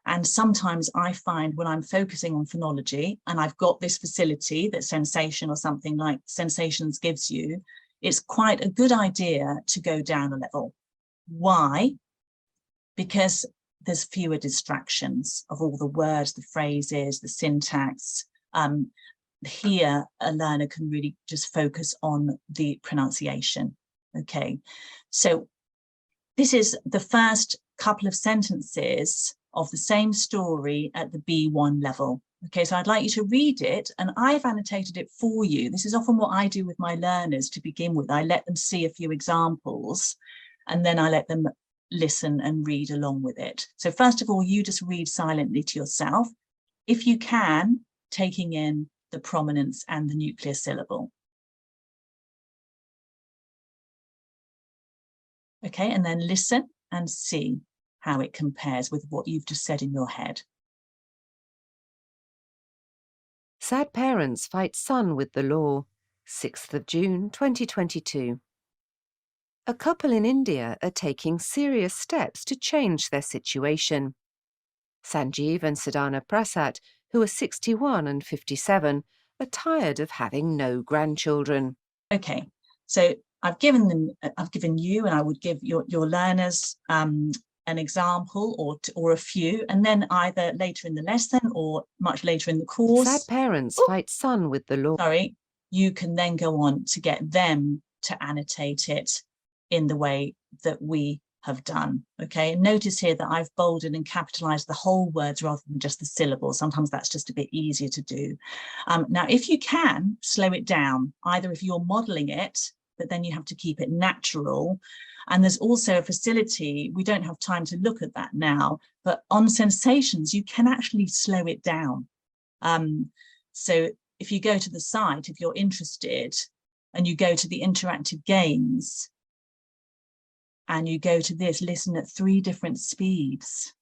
And sometimes I find when I'm focusing on phonology and I've got this facility that Sensation or something like Sensations gives you, it's quite a good idea to go down a level. Why? Because there's fewer distractions of all the words, the phrases, the syntax. Here, a learner can really just focus on the pronunciation. Okay, so this is the first couple of sentences of the same story at the B1 level. Okay, so I'd like you to read it, and I've annotated it for you. This is often what I do with my learners to begin with. I let them see a few examples, and then I let them listen and read along with it. So first of all, you just read silently to yourself, if you can, taking in the prominence and the nuclear syllable. Okay, and then listen and see how it compares with what you've just said in your head. Sad parents fight son with the law. 6th of June 2022. A couple in India are taking serious steps to change their situation. Sanjeev and Sadhana Prasad, who are 61 and 57, are tired of having no grandchildren. Okay, so I've given you, and I would give your learners an example or a few, and then either later in the lesson or much later in the course. Sad parents fight son with the law. Sorry, you can then go on to get them to annotate it in the way that we have done. Okay, notice here that I've bolded and capitalized the whole words rather than just the syllables. Sometimes that's just a bit easier to do. Now, if you can, slow it down, either if you're modeling it, but then you have to keep it natural. And there's also a facility, we don't have time to look at that now, but on Sensations, you can actually slow it down. So if you go to the site, if you're interested, and you go to the interactive games, and you go to this, listen at 3 different speeds.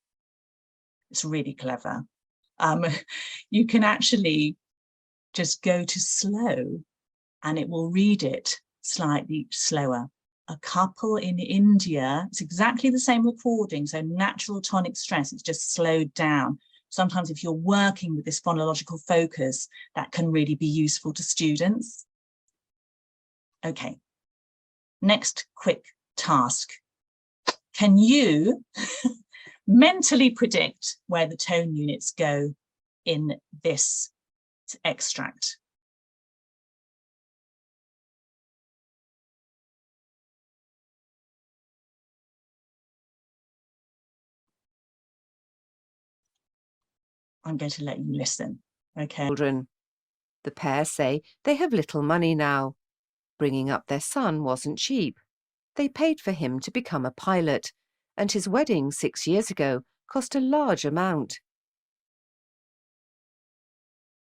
It's really clever. You can actually just go to slow, and it will read it slightly slower. A couple in India, it's exactly the same recording, so natural tonic stress, it's just slowed down. Sometimes if you're working with this phonological focus, that can really be useful to students. Okay, next quick task. Can you mentally predict where the tone units go in this extract? I'm going to let you listen, okay? Children. The pair say they have little money now. Bringing up their son wasn't cheap. They paid for him to become a pilot, and his wedding 6 years ago cost a large amount.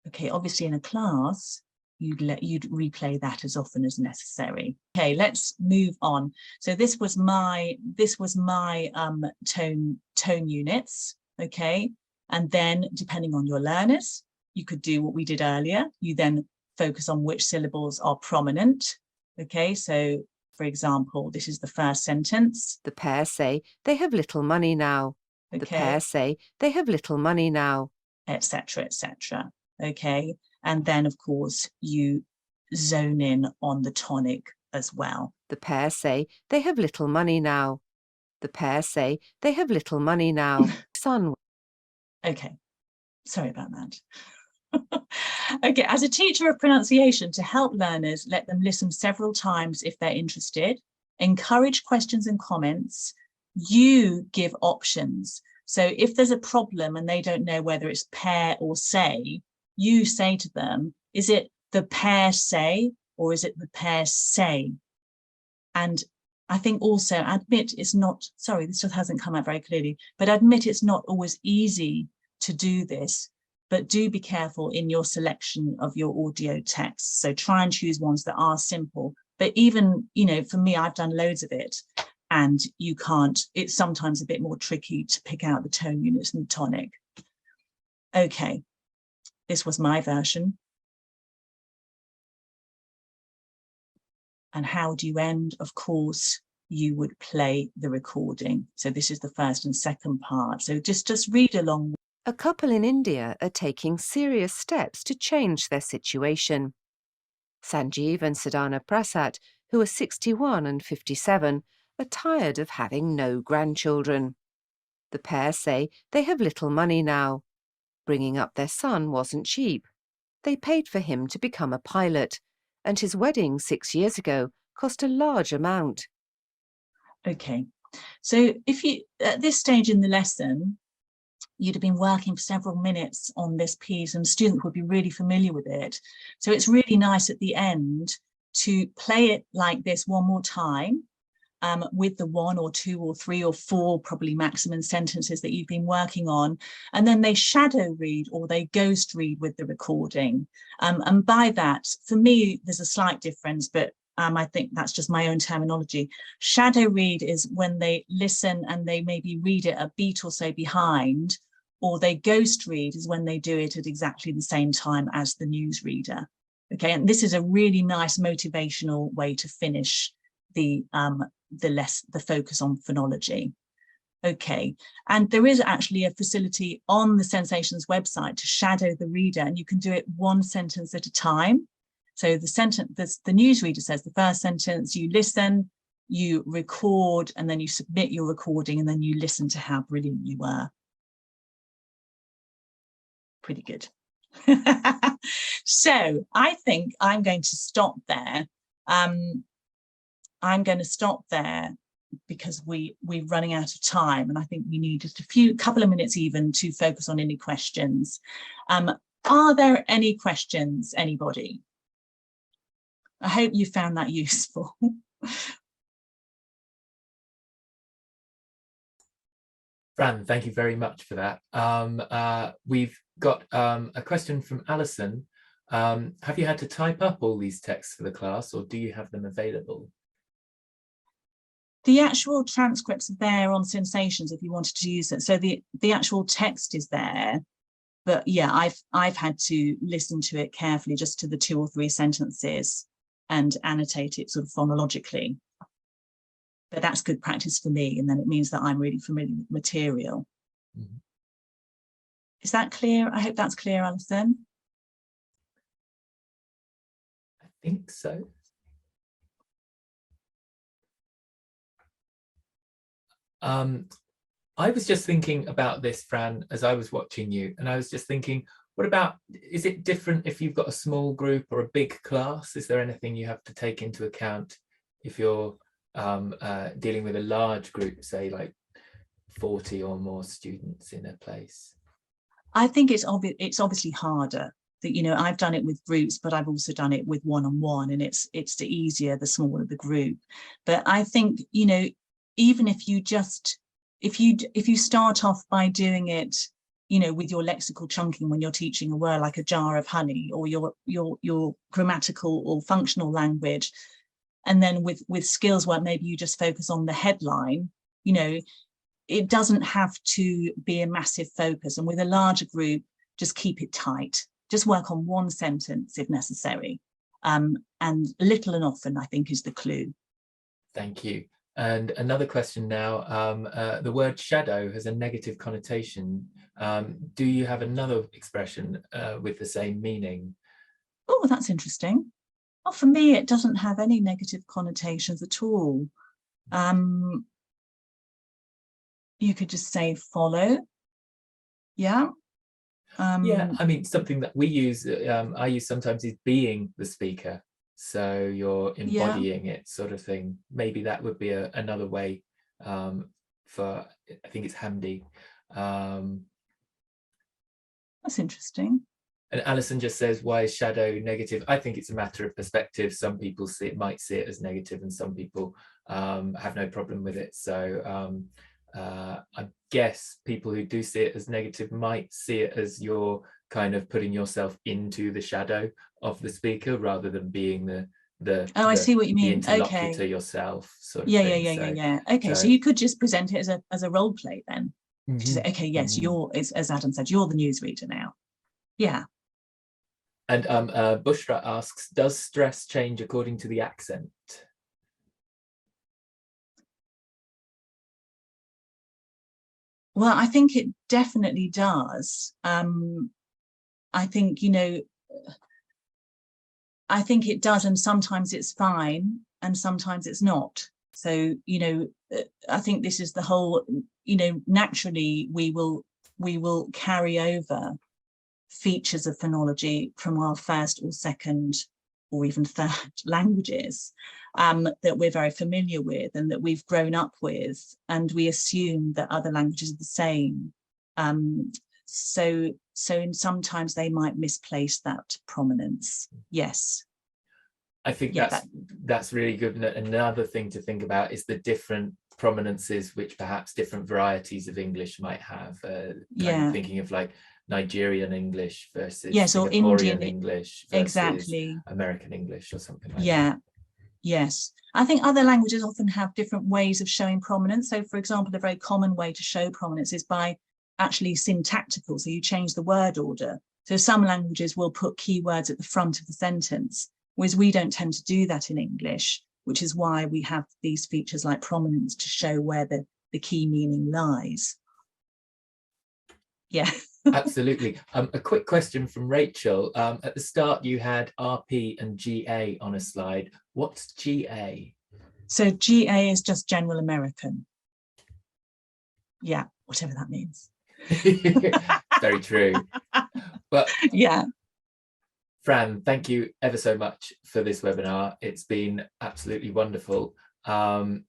Okay, obviously in a class, you'd replay that as often as necessary. Okay, let's move on. So this was my tone units, okay? And then depending on your learners, you could do what we did earlier. You then focus on which syllables are prominent. Okay, so for example, this is the first sentence. The pair say they have little money now. Okay. The pair say they have little money now. Etc., etc. Okay, and then of course you zone in on the tonic as well. The pair say they have little money now. The pair say they have little money now. Son. Okay, sorry about that. Okay, as a teacher of pronunciation, to help learners, let them listen several times if they're interested, encourage questions and comments, you give options. So if there's a problem and they don't know whether it's pair or say, you say to them, is it the pair say or is it the pair say? And I think also admit it's not, sorry, this just hasn't come out very clearly, but admit it's not always easy to do this, but do be careful in your selection of your audio texts. So try and choose ones that are simple. But even, you know, for me, I've done loads of it and you can't, it's sometimes a bit more tricky to pick out the tone units and the tonic. Okay, this was my version. And how do you end? Of course, you would play the recording. So this is the first and second part. So just read along. A couple in India are taking serious steps to change their situation. Sanjeev and Sadhana Prasad, who are 61 and 57, are tired of having no grandchildren. The pair say they have little money now. Bringing up their son wasn't cheap. They paid for him to become a pilot, and his wedding 6 years ago cost a large amount. Okay, so if you, at this stage in the lesson, you'd have been working for several minutes on this piece and students would be really familiar with it. So it's really nice at the end to play it like this one more time with the 1 or 2 or 3 or 4 probably maximum sentences that you've been working on, and then they shadow read or they ghost read with the recording. And by that, for me, there's a slight difference, but I think that's just my own terminology. Shadow read is when they listen and they maybe read it a beat or so behind, or they ghost read is when they do it at exactly the same time as the newsreader. Okay, and this is a really nice motivational way to finish the focus on phonology. Okay, and there is actually a facility on the Sensations website to shadow the reader, and you can do it one sentence at a time. So the sentence, the newsreader says the first sentence, you listen, you record, and then you submit your recording, and then you listen to how brilliant you were. Pretty good. So I think I'm going to stop there. I'm going to stop there because we're running out of time, and I think we need just a couple of minutes even to focus on any questions. Are there any questions, anybody? I hope you found that useful. Fran, thank you very much for that. We've got a question from Alison. Have you had to type up all these texts for the class, or do you have them available? The actual transcripts are there on Sensations if you wanted to use it. So the actual text is there, but yeah, I've had to listen to it carefully, just to the 2 or 3 sentences, and annotate it sort of phonologically. But that's good practice for me, and then it means that I'm really familiar with material. Mm-hmm. Is that clear? I hope that's clear, Alison. I think so. I was just thinking about this, Fran, as I was watching you, and I was just thinking, what about, is it different if you've got a small group or a big class? Is there anything you have to take into account if you're dealing with a large group, say like 40 or more students in a place? I think it's obviously harder. That, you know, I've done it with groups, but I've also done it with one-on-one, and it's the easier the smaller the group. But I think, you know, even if you just, if you start off by doing it, you know, with your lexical chunking when you're teaching a word like a jar of honey, or your grammatical or functional language, and then with skills where maybe you just focus on the headline, you know, it doesn't have to be a massive focus. And with a larger group, just keep it tight. Just work on one sentence if necessary. And little and often, I think, is the clue. Thank you. And another question now, the word shadow has a negative connotation. Do you have another expression with the same meaning? Oh, that's interesting. Well, for me, it doesn't have any negative connotations at all. you could just say follow. Yeah. Yeah, I mean, something that we use, I use sometimes, is being the speaker. So you're embodying it, sort of thing. Maybe that would be another way for, I think it's handy. That's interesting. And Alison just says, why is shadow negative? I think it's a matter of perspective. Some people might see it as negative, and some people have no problem with it. So I guess people who do see it as negative might see it as you're kind of putting yourself into the shadow of the speaker, rather than being I see what you mean. the interlocutor yourself, sort of thing. Yeah. Okay, so you could just present it as a role play then. To say, okay, yes, you're, as Adam said, you're the newsreader now. Yeah. And Bushra asks, does stress change according to the accent? Well, I think it definitely does. I think, I think it does, and sometimes it's fine and sometimes it's not. So, I think this is the whole, naturally we will carry over features of phonology from our first or second or even third languages that we're very familiar with and that we've grown up with, and we assume that other languages are the same. So sometimes they might misplace that prominence. Yes. I think that's really good. And another thing to think about is the different prominences which perhaps different varieties of English might have. Kind of thinking of like Nigerian English versus or Singaporean Indian English versus exactly American English, or something like that. Yes, I think other languages often have different ways of showing prominence. So, for example, a very common way to show prominence is by actually syntactical. So you change the word order. So some languages will put keywords at the front of the sentence, whereas we don't tend to do that in English, which is why we have these features like prominence to show where the key meaning lies. Yeah. Absolutely. A quick question from Rachel. At the start, you had RP and GA on a slide. What's GA? So GA is just General American. Yeah, whatever that means. Very true. But yeah. Fran, thank you ever so much for this webinar. It's been absolutely wonderful. I'd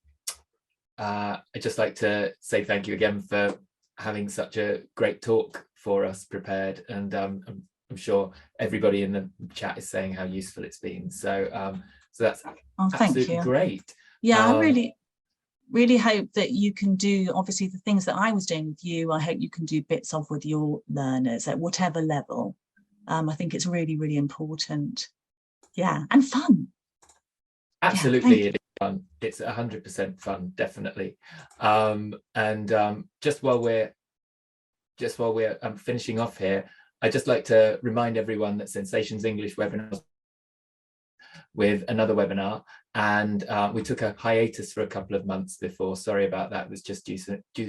just like to say thank you again for having such a great talk for us prepared, and I'm sure everybody in the chat is saying how useful it's been. So that's absolutely great. Yeah, I really hope that you can do, obviously, the things that I was doing with you. I hope you can do bits of with your learners at whatever level. I think it's really, really important. Yeah, and fun. Absolutely, it is fun. It's 100% fun, definitely. Just while we're finishing off here, I'd just like to remind everyone that Sensations English webinars with another webinar, and we took a hiatus for a couple of months before. Sorry about that. It was just due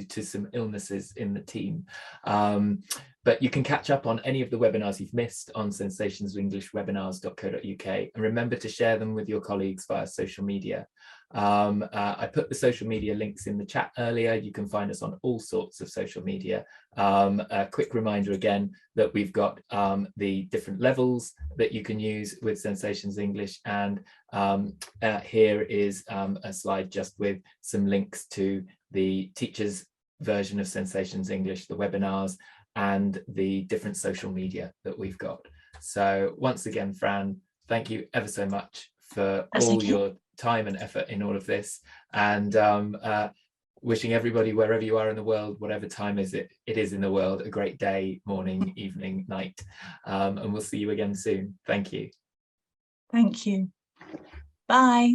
to some illnesses in the team. But you can catch up on any of the webinars you've missed on sensationsenglishwebinars.co.uk, and remember to share them with your colleagues via social media. I put the social media links in the chat earlier. You can find us on all sorts of social media. A quick reminder again that we've got the different levels that you can use with Sensations English, and here is a slide just with some links to the teachers version of Sensations English, the webinars, and the different social media that we've got. So once again, Fran, thank you ever so much for all your time and effort in all of this, and wishing everybody, wherever you are in the world, whatever time it is in the world, a great day, morning, evening, night, and we'll see you again soon. Thank you. Thank you. Bye.